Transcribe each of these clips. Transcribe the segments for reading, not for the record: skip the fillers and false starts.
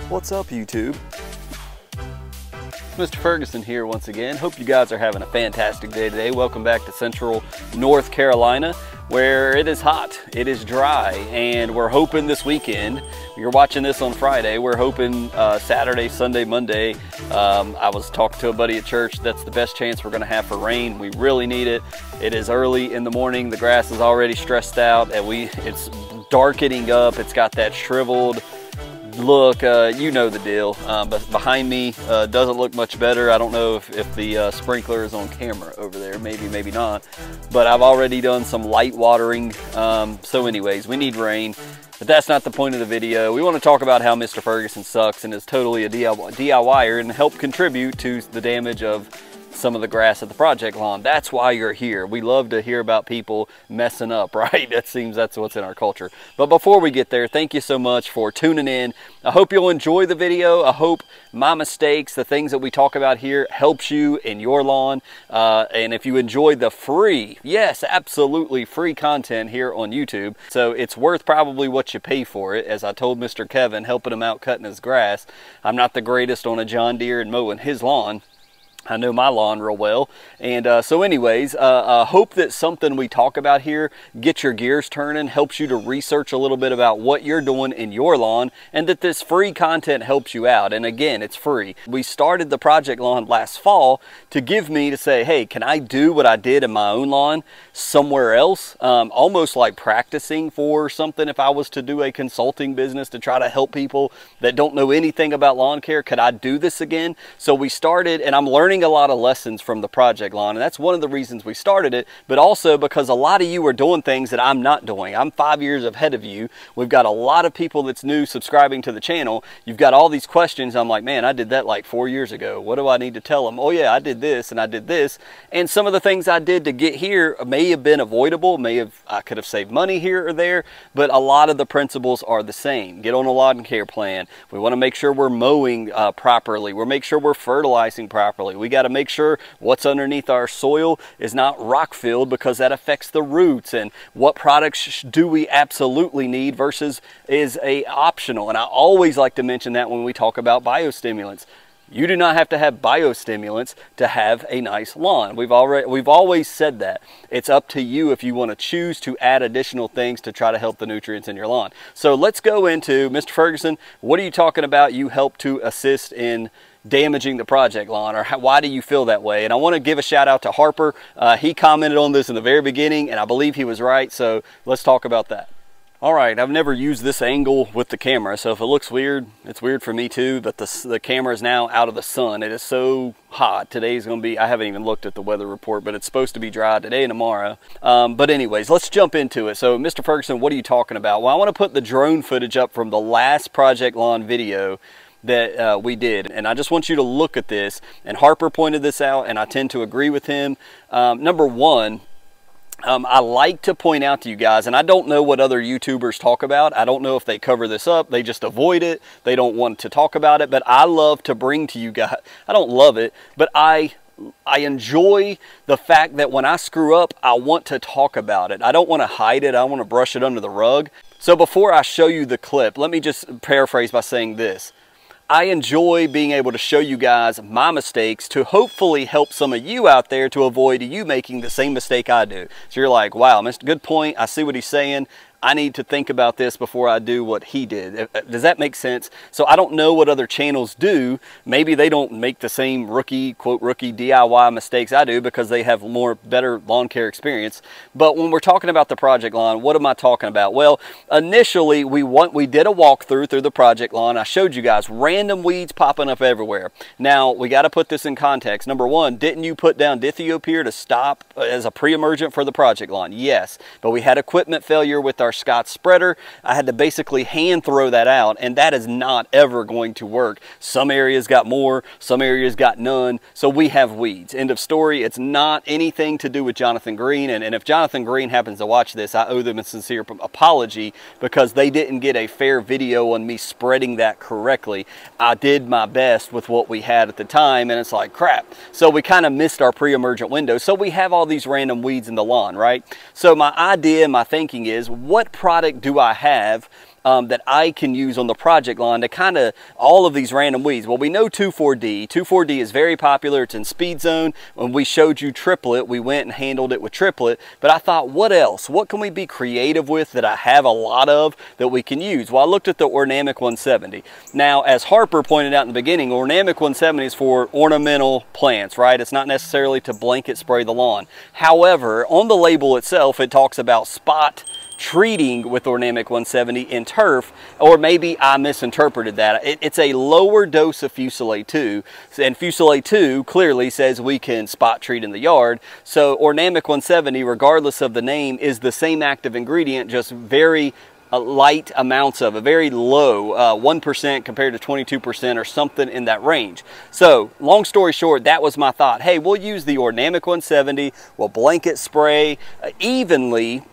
What's up, YouTube? Mr. Ferguson here once again. Hope you guys are having a fantastic day today. Welcome back to Central North Carolina, where it is hot, it is dry, and we're hoping this weekend, you're watching this on Friday, we're hoping Saturday, Sunday, Monday. I was talking to a buddy at church, that's the best chance we're gonna have for rain. We really need it. It is early in the morning, the grass is already stressed out, and it's darkening up, it's got that shriveled look, you know the deal, but behind me doesn't look much better. I don't know if the sprinkler is on camera over there, maybe not, but I've already done some light watering. So anyways, we need rain, but that's not the point of the video. We want to talk about how Mr. Ferguson sucks and is totally a DIYer and help contribute to the damage of some of the grass at the project lawn. That's why you're here. We love to hear about people messing up, right? That's what's in our culture. But before we get there, thank you so much for tuning in. I hope you'll enjoy the video. I hope my mistakes, the things that we talk about here, helps you in your lawn. And if you enjoy the free, yes, absolutely free content here on YouTube, so it's worth probably what you pay for it. As I told Mr. Kevin, helping him out cutting his grass, I'm not the greatest on a John Deere and mowing his lawn. I know my lawn real well. And so anyways, hope that something we talk about here gets your gears turning, helps you to research a little bit about what you're doing in your lawn, and that this free content helps you out. And again, it's free. We started the project lawn last fall to say, hey, can I do what I did in my own lawn somewhere else? Almost like practicing for something. If I was to do a consulting business to try to help people that don't know anything about lawn care, could I do this again? So we started, and I'm learning a lot of lessons from the project lawn, and that's one of the reasons we started it, but also because a lot of you are doing things that I'm not doing. I'm 5 years ahead of you. We've got a lot of people that's new subscribing to the channel. You've got all these questions. I'm like, man, I did that like 4 years ago. What do I need to tell them? Oh yeah, I did this and I did this. And some of the things I did to get here may have been avoidable. I could have saved money here or there, but a lot of the principles are the same. Get on a lawn care plan. We want to make sure we're mowing properly. We'll make sure we're fertilizing properly. We got to make sure what's underneath our soil is not rock filled, because that affects the roots, and what products do we absolutely need versus is a optional. And I always like to mention that when we talk about biostimulants. You do not have to have biostimulants to have a nice lawn. We've always said that. It's up to you if you want to choose to add additional things to try to help the nutrients in your lawn. So let's go into, Mr. Ferguson, what are you talking about? You help to assist in damaging the project lawn, or why do you feel that way? And I want to give a shout out to Harper. He commented on this in the very beginning, and I believe he was right. So let's talk about that. All right, I've never used this angle with the camera, so if it looks weird, it's weird for me too, but the camera is now out of the sun. It is so hot. Today's gonna be, I haven't even looked at the weather report, but it's supposed to be dry today and tomorrow. But anyways, let's jump into it. So Mr. Ferguson, what are you talking about? Well, I want to put the drone footage up from the last project lawn video that we did, and I just want you to look at this. And Harper pointed this out, and I tend to agree with him. Number one, I like to point out to you guys, and I don't know what other YouTubers talk about. I don't know if they cover this up. They just avoid it. They don't want to talk about it. But I love to bring to you guys, I don't love it, but I enjoy the fact that when I screw up, I want to talk about it. I don't want to hide it. I want to brush it under the rug. So before I show you the clip, let me just paraphrase by saying this. I enjoy being able to show you guys my mistakes to hopefully help some of you out there to avoid you making the same mistake I do. So you're like, wow, Mr. Good point. I see what he's saying. I need to think about this before I do what he did. Does that make sense? So I don't know what other channels do. Maybe they don't make the same rookie, quote, rookie DIY mistakes I do because they have better lawn care experience. But when we're talking about the project lawn, what am I talking about? Well, initially we did a walkthrough through the project lawn. I showed you guys random weeds popping up everywhere. Now we got to put this in context. Number one, didn't you put down dithiopyr to stop as a pre-emergent for the project lawn? Yes, but we had equipment failure with our Scott spreader. I had to basically hand throw that out, and that is not ever going to work. Some areas got more, some areas got none, so we have weeds. End of story. It's not anything to do with Jonathan Green, and if Jonathan Green happens to watch this, I owe them a sincere apology because they didn't get a fair video on me spreading that correctly. I did my best with what we had at the time, and it's like crap. So we kind of missed our pre-emergent window, so we have all these random weeds in the lawn, right? So my idea and my thinking is, what product do I have that I can use on the project lawn to kind of all of these random weeds. Well, we know 2,4-D. 2,4-D is very popular. It's in Speed Zone. When we showed you triplet, we went and handled it with triplet. But I thought, what else? What can we be creative with that I have a lot of that we can use? Well, I looked at the Ornamic 170. Now, as Harper pointed out in the beginning, Ornamic 170 is for ornamental plants, right? It's not necessarily to blanket spray the lawn. However, on the label itself, it talks about spot treating with Ornamic 170 in turf, or maybe I misinterpreted that. It's a lower dose of Fusilade 2, and Fusilade 2 clearly says we can spot treat in the yard. So Ornamic 170, regardless of the name, is the same active ingredient, just very light amounts of it, very low, 1% compared to 22% or something in that range. So long story short, that was my thought. Hey, we'll use the Ornamic 170, we'll blanket spray evenly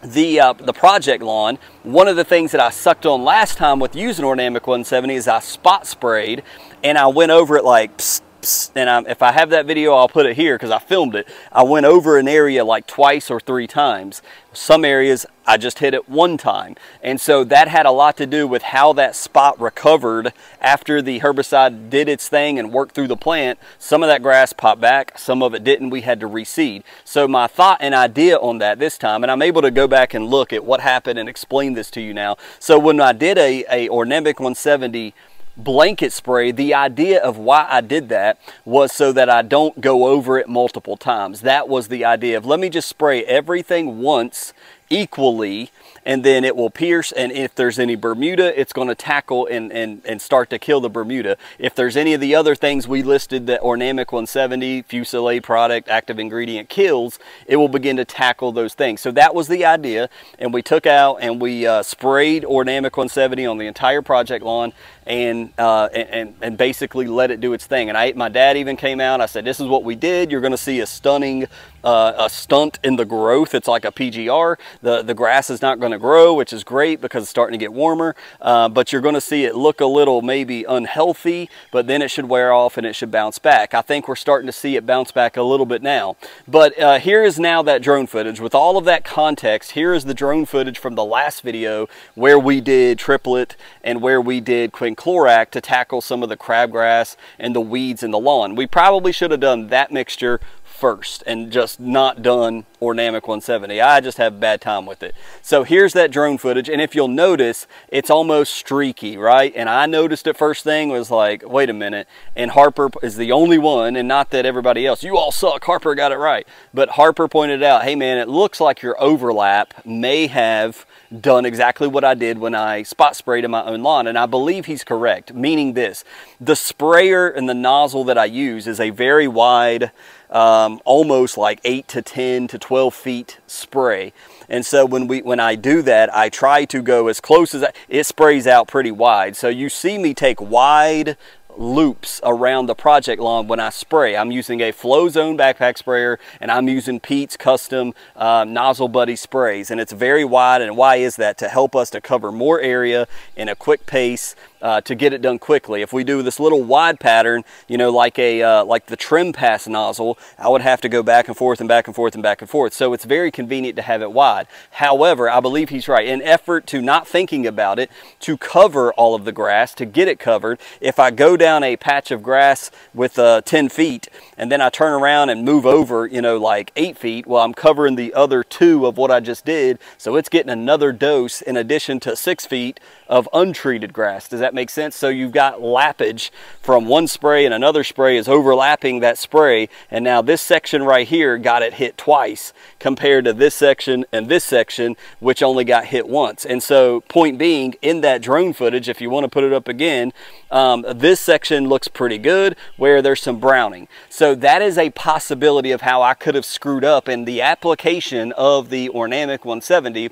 the project lawn. One of the things that I sucked on last time with using Ornamic 170 is I spot sprayed, and I went over it like psst, psst, and if I have that video, I'll put it here because I filmed it. I went over an area like twice or 3 times. Some areas I just hit it 1 time, and so that had a lot to do with how that spot recovered after the herbicide did its thing and worked through the plant. Some of that grass popped back, some of it didn't. We had to reseed. So my thought and idea on that this time, and I'm able to go back and look at what happened and explain this to you now. So when I did a Ornamic 170 blanket spray, the idea of why I did that was so that I don't go over it multiple times. That was the idea of, let me just spray everything once equally, and then it will pierce, and if there's any Bermuda, it's going to tackle and start to kill the Bermuda. If there's any of the other things we listed that Ornamic 170, Fusilade product, active ingredient kills, it will begin to tackle those things. So that was the idea, and we took out and we sprayed Ornamic 170 on the entire project lawn, and basically let it do its thing. And my dad even came out. I said, this is what we did. You're going to see a stunning a stunt in the growth. It's like a PGR. The grass is not going to grow, which is great because it's starting to get warmer, but you're going to see it look a little maybe unhealthy, but then it should wear off and it should bounce back. I think we're starting to see it bounce back a little bit now. But here is now that drone footage. With all of that context, here is the drone footage from the last video where we did triplet and where we did quinclorac to tackle some of the crabgrass and the weeds in the lawn. We probably should have done that mixture first and just not done Ornamic 170. I just have a bad time with it. So here's that drone footage, and if you'll notice, it's almost streaky, right? And I noticed it first thing, was like, wait a minute, and Harper is the only one, and not that everybody else, you all suck, Harper got it right, but Harper pointed out, hey man, it looks like your overlap may have done exactly what I did when I spot sprayed in my own lawn, and I believe he's correct, meaning this: the sprayer and the nozzle that I use is a very wide, almost like 8 to 10 to 12 feet spray. And so when I do that, I try to go as close as it sprays out pretty wide. So you see me take wide loops around the project lawn when I spray. I'm using a Flow Zone backpack sprayer, and I'm using Pete's custom Nozzle Buddy sprays, and it's very wide. And why is that? To help us to cover more area in a quick pace, to get it done quickly. If we do this little wide pattern, you know, like the trim pass nozzle, I would have to go back and forth and back and forth and back and forth. So it's very convenient to have it wide. However, I believe he's right. In effort to not thinking about it, to cover all of the grass, to get it covered, if I go down a patch of grass with 10 feet and then I turn around and move over, you know, like 8 feet, well, I'm covering the other 2 of what I just did. So it's getting another dose in addition to 6 feet of untreated grass. Does that make sense? So you've got lappage from one spray, and another spray is overlapping that spray, and now this section right here got it hit twice compared to this section and this section, which only got hit once. And so point being, in that drone footage, if you want to put it up again, this section looks pretty good where there's some browning. So that is a possibility of how I could have screwed up in the application of the Ornamic 170.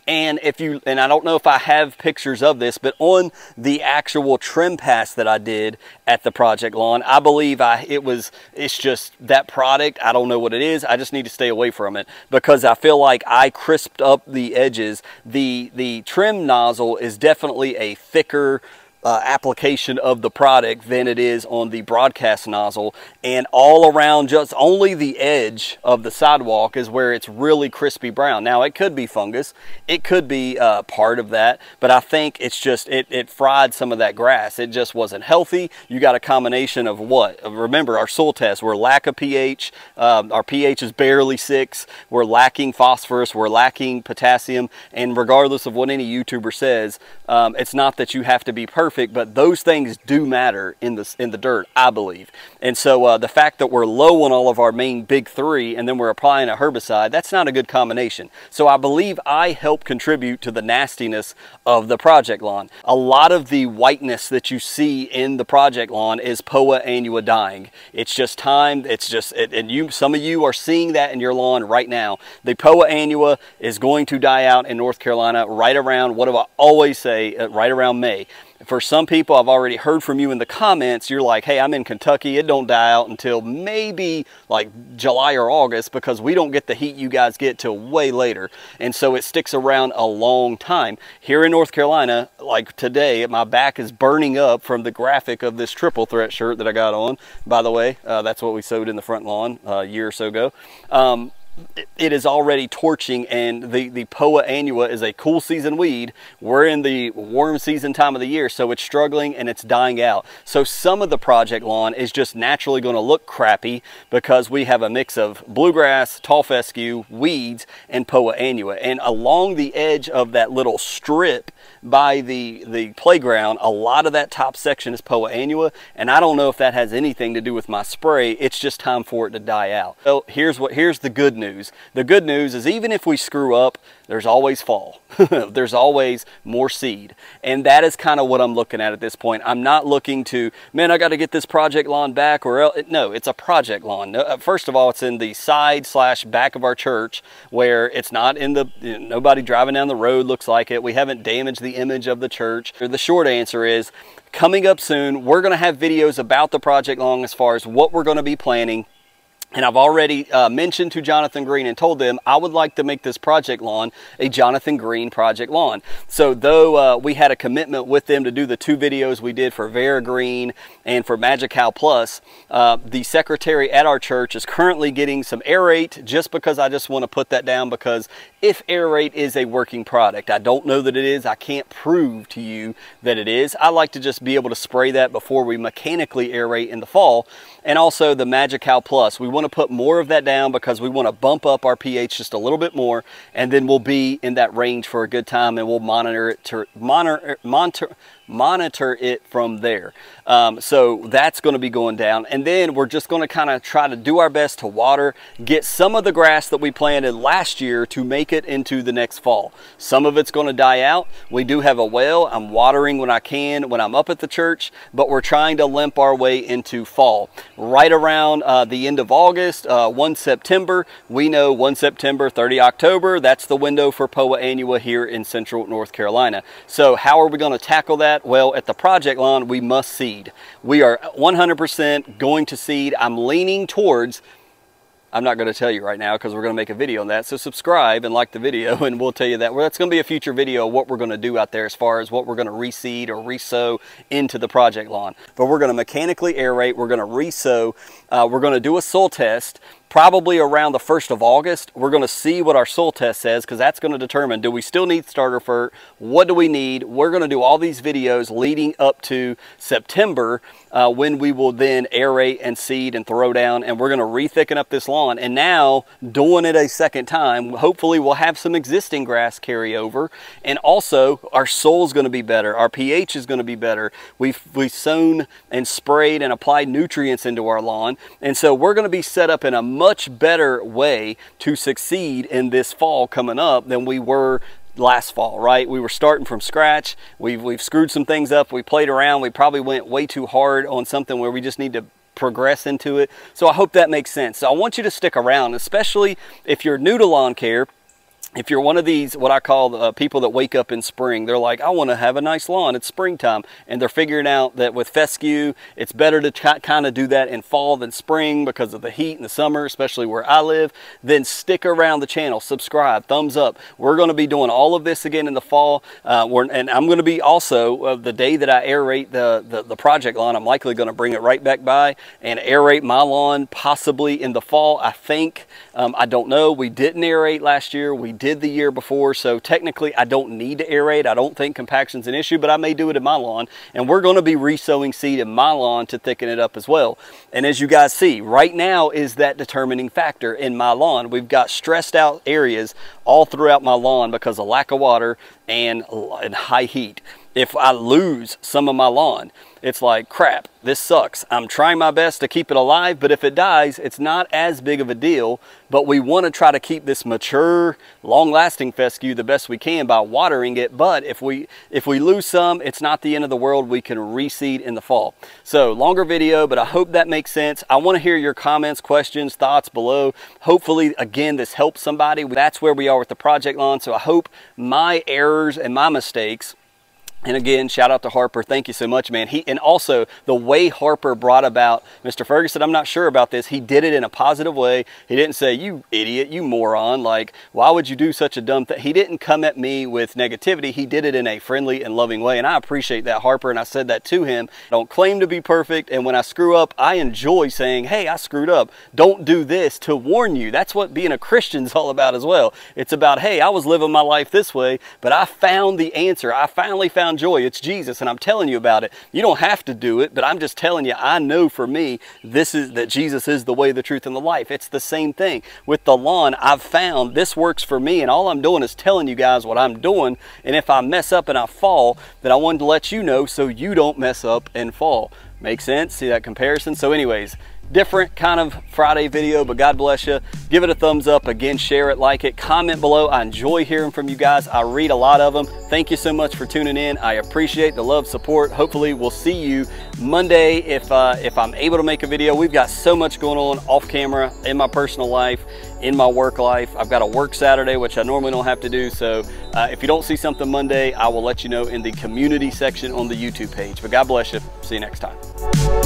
And I don't know if I have pictures of this, but on the actual trim pass that I did at the project lawn, I believe it's just that product. I don't know what it is. I just need to stay away from it because I feel like I crisped up the edges. The trim nozzle is definitely a thicker application of the product than it is on the broadcast nozzle, and all around just only the edge of the sidewalk is where it's really crispy brown. Now it could be fungus, it could be part of that, but I think it's just it fried some of that grass. It just wasn't healthy. You got a combination of what? Remember our soil test, we're lack of pH, our pH is barely 6, we're lacking phosphorus, we're lacking potassium, and regardless of what any YouTuber says, it's not that you have to be perfect, but those things do matter in the dirt, I believe. And so the fact that we're low on all of our main big 3 and then we're applying a herbicide, that's not a good combination. So I believe I help contribute to the nastiness of the Project Lawn. A lot of the whiteness that you see in the Project Lawn is Poa annua dying. It's just time. It's just, some of you are seeing that in your lawn right now. The Poa annua is going to die out in North Carolina right around, what do I always say, right around May. For some people, I've already heard from you in the comments, you're like, hey, I'm in Kentucky, it don't die out until maybe like July or August, because we don't get the heat you guys get till way later. And so it sticks around a long time. Here in North Carolina, like today, my back is burning up from the graphic of this triple threat shirt that I got on. By the way, that's what we sewed in the front lawn a year or so ago. It is already torching, and the Poa annua is a cool season weed. We're in the warm season time of the year, so it's struggling and it's dying out. So some of the Project Lawn is just naturally going to look crappy because we have a mix of bluegrass, tall fescue, weeds, and Poa annua. And along the edge of that little strip by the playground, a lot of that top section is Poa annua, and I don't know if that has anything to do with my spray. It's just time for it to die out. So here's the good news. The good news is, even if we screw up, there's always fall. There's always more seed. And that is kind of what I'm looking at this point. I'm not looking to, man, I got to get this Project Lawn back, or else. No, it's a Project Lawn. First of all, it's in the side/back of our church, where it's not in the, nobody driving down the road looks like it. We haven't damaged the image of the church. The short answer is, coming up soon, we're going to have videos about the Project Lawn as far as what we're going to be planning. And I've already mentioned to Jonathan Green and told them I would like to make this Project Lawn a Jonathan Green Project Lawn. So though we had a commitment with them to do the 2 videos we did for Vera Green and for Magical Plus, the secretary at our church is currently getting some Aerate, just because I just want to put that down, because if Aerate is a working product, I don't know that it is. I can't prove to you that it is. I like to just be able to spray that before we mechanically aerate in the fall. And also the Magical Plus. We want to put more of that down because we want to bump up our pH just a little bit more, and then we'll be in that range for a good time, and we'll monitor it from there. So that's going to be going down, and then we're just going to kind of try to do our best to water, get some of the grass that we planted last year to make it into the next fall. Some of it's going to die out. We do have a well. I'm watering when I can when I'm up at the church, but we're trying to limp our way into fall. Right around the end of August, 1 September, we know 1 September, 30 October, that's the window for Poa annua here in central North Carolina. So how are we going to tackle that? Well, at the Project Lawn, we must seed. We are 100% going to seed. I'm leaning towards, I'm not going to tell you right now because we're going to make a video on that. So subscribe and like the video, and we'll tell you that. Well, that's going to be a future video of what we're going to do out there as far as what we're going to reseed or resow into the Project Lawn. But we're going to mechanically aerate. We're going to resow. We're going to do a soil test. Probably around the 1st of August, we're going to see what our soil test says, because that's going to determine, do we still need starter fert? What do we need? We're going to do all these videos leading up to September, when we will then aerate and seed and throw down, and we're going to re-thicken up this lawn. And now, doing it a second time, hopefully we'll have some existing grass carry over, and also our soil is going to be better. Our pH is going to be better. We've sown and sprayed and applied nutrients into our lawn, and so we're going to be set up in a much better way to succeed in this fall coming up than we were last fall, right? We were starting from scratch. We've screwed some things up. We played around. We probably went way too hard on something where we just need to progress into it. So I hope that makes sense. So I want you to stick around, especially if you're new to lawn care. if you're one of these, what I call people that wake up in spring, they're like, I want to have a nice lawn, it's springtime. And they're figuring out that with fescue, it's better to kind of do that in fall than spring because of the heat in the summer, especially where I live. Then stick around the channel, subscribe, thumbs up. We're going to be doing all of this again in the fall. And I'm going to be also, the day that I aerate the project lawn, I'm likely going to bring it right back by and aerate my lawn possibly in the fall, I think. I don't know. We didn't aerate last year. We did the year before, so technically I don't need to aerate. I don't think compaction's an issue, but I may do it in my lawn, and we're going to be resowing seed in my lawn to thicken it up as well. And as you guys see, right now is that determining factor in my lawn. We've got stressed out areas all throughout my lawn because of lack of water and high heat. If I lose some of my lawn, it's like, crap, this sucks. I'm trying my best to keep it alive, but if it dies, it's not as big of a deal. But we want to try to keep this mature, long-lasting fescue the best we can by watering it. But if we lose some, it's not the end of the world. We can reseed in the fall. So longer video, but I hope that makes sense. I want to hear your comments, questions, thoughts below. Hopefully, again, this helps somebody. That's where we are with the project lawn. So I hope my errors and my mistakes. And again, shout out to Harper. Thank you so much, man. And also the way Harper brought about, Mr. Ferguson, I'm not sure about this. He did it in a positive way. He didn't say, you idiot, you moron. Like, why would you do such a dumb thing? He didn't come at me with negativity. He did it in a friendly and loving way. And I appreciate that, Harper. And I said that to him. I don't claim to be perfect. And when I screw up, I enjoy saying, hey, I screwed up. Don't do this, to warn you. That's what being a Christian's all about as well. It's about, hey, I was living my life this way, but I found the answer. I finally found joy. It's Jesus, and I'm telling you about it. You don't have to do it, but I'm just telling you, I know for me, that Jesus is the way, the truth, and the life. It's the same thing. With the lawn, I've found this works for me, and all I'm doing is telling you guys what I'm doing, and if I mess up and I fall, then I wanted to let you know so you don't mess up and fall. Make sense? See that comparison? So anyways, different kind of Friday video, but God bless you. Give it a thumbs up. Again, share it, like it, comment below. I enjoy hearing from you guys. I read a lot of them. Thank you so much for tuning in. I appreciate the love, support. Hopefully we'll see you Monday if I'm able to make a video. We've got so much going on off camera, in my personal life, in my work life. I've got a work Saturday, which I normally don't have to do. So if you don't see something Monday, I will let you know in the community section on the YouTube page. But God bless you. See you next time.